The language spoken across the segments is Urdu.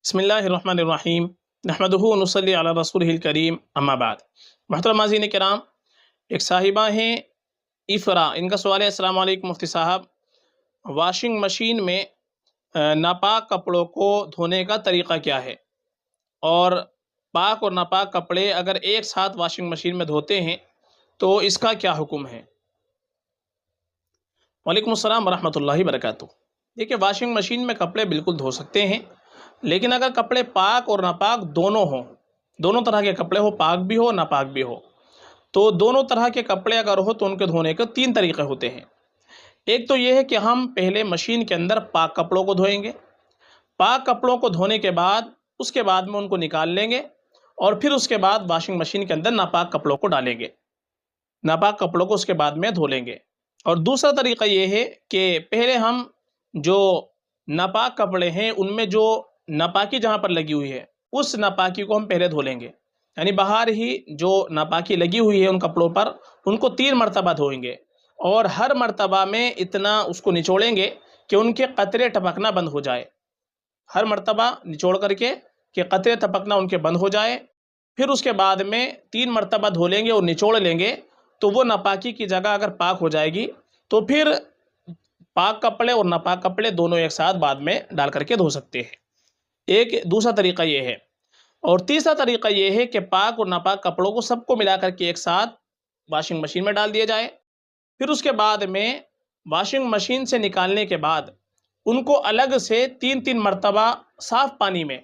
بسم اللہ الرحمن الرحیم نحمدہ ونصلی علی رسولہ الکریم اما بعد۔ محترم ناظرین کرام، ایک صاحبہ ہیں افرا، ان کا سوال ہے: السلام علیکم مفتی صاحب، واشنگ مشین میں ناپاک کپڑوں کو دھونے کا طریقہ کیا ہے؟ اور پاک اور ناپاک کپڑے اگر ایک ساتھ واشنگ مشین میں دھوتے ہیں تو اس کا کیا حکم ہے؟ وعلیکم السلام ورحمۃ اللہ وبرکاتہ۔ دیکھیے، واشنگ مشین میں کپڑے بالکل دھو سکتے ہیں، لیکن اگر کپڑے پاک اور ناپاک دونوں ہوں، دونوں طرح کے کپڑے ہو، پاک بھی ہو ناپاک بھی ہو، تو دونوں طرح کے کپڑے اگر ہو تو ان کے دھونے کے 3 طریقے ہوتے ہیں۔ ایک تو یہ ہے کہ ہم پہلے مشین کے اندر پاک کپڑوں کو دھوئیں گے، پاک کپڑوں کو دھونے کے بعد اس کے بعد میں ان کو نکال لیں گے، اور پھر اس کے بعد واشنگ مشین کے اندر ناپاک کپڑوں کو ڈالیں گے، ناپاک کپڑوں کو اس کے بعد میں دھو لیں گے۔ اور دوسرا طریقہ یہ ہے کہ پہلے ہم جو ناپاک کپڑے ہیں ان میں جو ناپاکی جہاں پر لگی ہوئی ہے اس ناپاکی کو ہم پہلے دھو لیں گے، یعنی باہر ہی جو ناپاکی لگی ہوئی ہے ان کپڑوں پر ان کو 3 مرتبہ دھوئیں گے، اور ہر مرتبہ میں اتنا اس کو نچوڑیں گے کہ ان کے قطرے ٹپکنا بند ہو جائے، ہر مرتبہ نچوڑ کر کے کہ قطرے ٹپکنا ان کے بند ہو جائے۔ پھر اس کے بعد میں 3 مرتبہ دھو لیں گے اور نچوڑ لیں گے، تو وہ ناپاکی کی جگہ اگر پاک ہو جائے گی تو پھر پاک کپڑے اور ناپاک کپڑے دونوں ایک ساتھ بعد میں ڈال کر کے دھو سکتے ہیں۔ ایک دوسرا طریقہ یہ ہے، اور تیسرا طریقہ یہ ہے کہ پاک اور ناپاک کپڑوں کو سب کو ملا کر کے ایک ساتھ واشنگ مشین میں ڈال دیا جائے، پھر اس کے بعد میں واشنگ مشین سے نکالنے کے بعد ان کو الگ سے 3 مرتبہ صاف پانی میں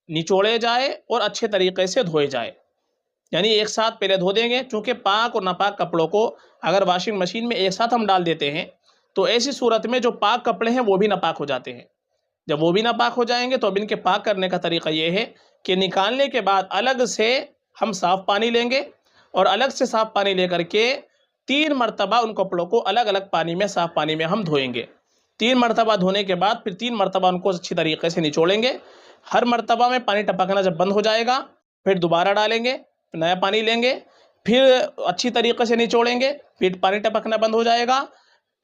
نچوڑے جائے اور اچھے طریقے سے دھوئے جائے، یعنی ایک ساتھ پہلے دھو دیں گے، چونکہ پاک اور ناپاک کپڑوں کو اگر واشنگ مشین میں ایک ساتھ ہم ڈال دیتے ہیں تو ایسی صورت میں جو پاک کپڑے ہیں وہ بھی ناپاک ہو جاتے ہیں۔ جب وہ بھی ناپاک ہو جائیں گے تو اب ان کے پاک کرنے کا طریقہ یہ ہے کہ نکالنے کے بعد الگ سے ہم صاف پانی لیں گے، اور الگ سے صاف پانی لے کر کے 3 مرتبہ ان کپڑوں کو الگ الگ پانی میں، صاف پانی میں ہم دھوئیں گے۔ 3 مرتبہ دھونے کے بعد پھر 3 مرتبہ ان کو اچھی طریقے سے نچوڑیں گے، ہر مرتبہ میں پانی ٹپکنا جب بند ہو جائے گا پھر دوبارہ ڈالیں گے، نیا پانی لیں گے، پھر اچھی طریقے سے نچوڑیں گے، پھر پانی ٹپکنا بند ہو جائے گا،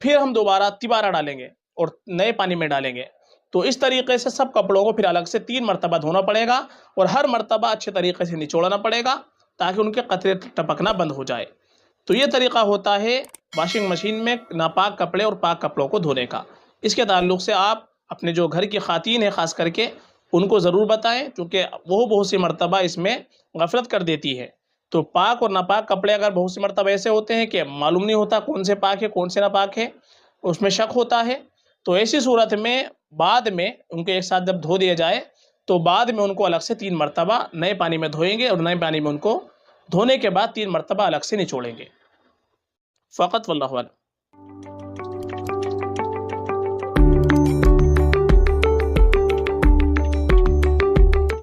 پھر ہم دوبارہ ڈالیں گے اور نئے پانی میں ڈالیں گے۔ تو اس طریقے سے سب کپڑوں کو پھر الگ سے 3 مرتبہ دھونا پڑے گا، اور ہر مرتبہ اچھے طریقے سے نچوڑنا پڑے گا تاکہ ان کے قطرے ٹپکنا بند ہو جائے۔ تو یہ طریقہ ہوتا ہے واشنگ مشین میں ناپاک کپڑے اور پاک کپڑوں کو دھونے کا۔ اس کے تعلق سے آپ اپنے جو گھر کی خواتین ہیں خاص کر کے ان کو ضرور بتائیں، کیونکہ وہ بہت سی مرتبہ اس میں غفلت کر دیتی ہے۔ تو پاک اور ناپاک کپڑے اگر بہت سی مرتبہ ایسے ہوتے ہیں کہ معلوم نہیں ہوتا کون سے پاک ہے کون سے ناپاک ہے، اس میں شک ہوتا ہے، تو ایسی صورت میں بعد میں ان کو ایک ساتھ جب دھو دیا جائے تو بعد میں ان کو الگ سے 3 مرتبہ نئے پانی میں دھوئیں گے، اور نئے پانی میں ان کو دھونے کے بعد 3 مرتبہ الگ سے نچوڑیں گے فقط، واللہ اعلم۔